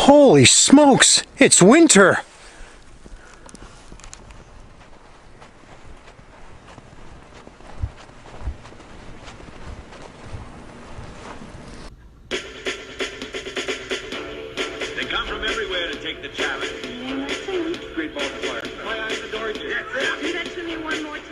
Holy smokes, it's winter! They come from everywhere to take the challenge. Yeah, that's it. Great ball to fire. My eyes adore you. Yes, sir. Do that to me one more time.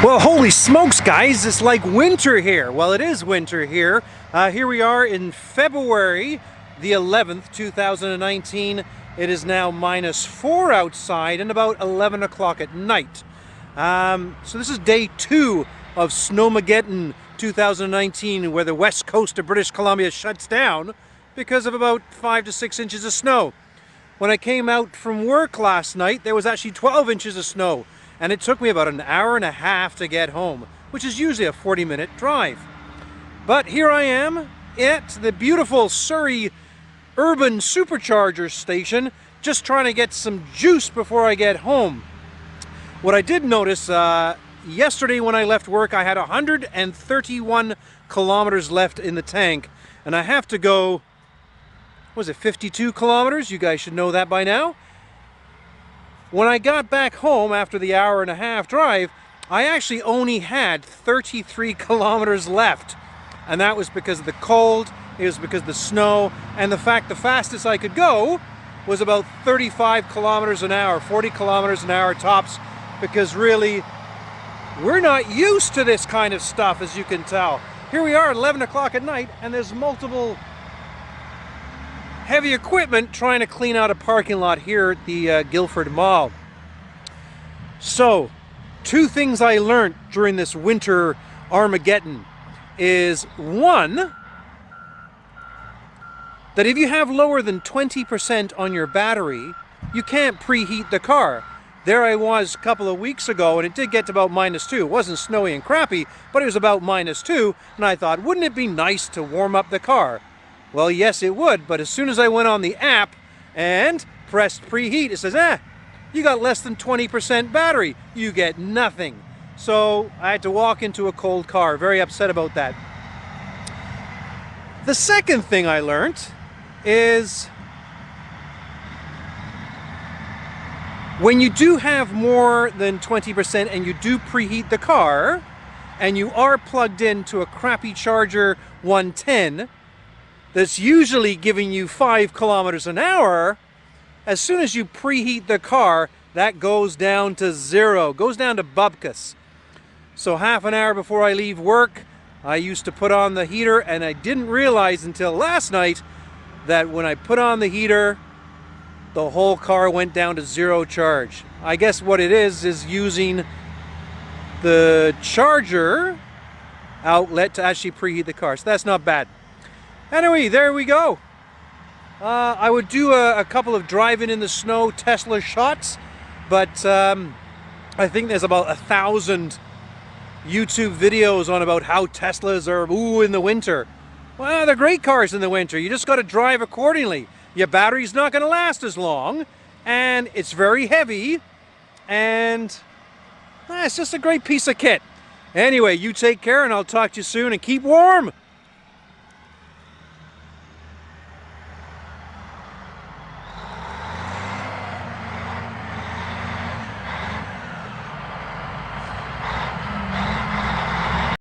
Well, holy smokes, guys, it's like winter here. Well, it is winter here. Here we are in February the 11th, 2019. It is now -4 outside and about 11 o'clock at night. So this is day 2 of Snowmageddon 2019, where the west coast of British Columbia shuts down because of about 5 to 6 inches of snow. When I came out from work last night, there was actually 12 inches of snow. And it took me about an hour and a half to get home, which is usually a 40-minute drive. But here I am at the beautiful Surrey Urban Supercharger station, just trying to get some juice before I get home. What I did notice, yesterday when I left work, I had 131 kilometers left in the tank, and I have to go, was it 52 kilometers? You guys should know that by now. When I got back home after the hour and a half drive, I actually only had 33 kilometers left. And that was because of the cold, it was because of the snow, and the fact the fastest I could go was about 35 kilometers an hour, 40 kilometers an hour tops, because really, we're not used to this kind of stuff, as you can tell. Here we are at 11 o'clock at night, and there's multiple heavy equipment trying to clean out a parking lot here at the Guildford Mall. So, 2 things I learned during this winter Armageddon is, 1, that if you have lower than 20% on your battery, you can't preheat the car. There I was a couple of weeks ago, and it did get to about -2. It wasn't snowy and crappy, but it was about -2, and I thought, wouldn't it be nice to warm up the car? Well, yes, it would, but as soon as I went on the app and pressed preheat, it says, you got less than 20% battery. You get nothing. So I had to walk into a cold car. Very upset about that. The second thing I learned is when you do have more than 20% and you do preheat the car and you are plugged into a crappy Charger 110, that's usually giving you 5 kilometers an hour, as soon as you preheat the car, that goes down to 0, goes down to bupkis. So half an hour before I leave work, I used to put on the heater, and I didn't realize until last night that when I put on the heater, the whole car went down to 0 charge. I guess what it is using the charger outlet to actually preheat the car, so that's not bad. Anyway, there we go. I would do a couple of driving in the snow Tesla shots, but I think there's about 1,000 YouTube videos on about how Teslas are in the winter. Well, they're great cars in the winter. You just got to drive accordingly. Your battery's not going to last as long, and it's very heavy, and it's just a great piece of kit. Anyway, you take care, and I'll talk to you soon, and keep warm.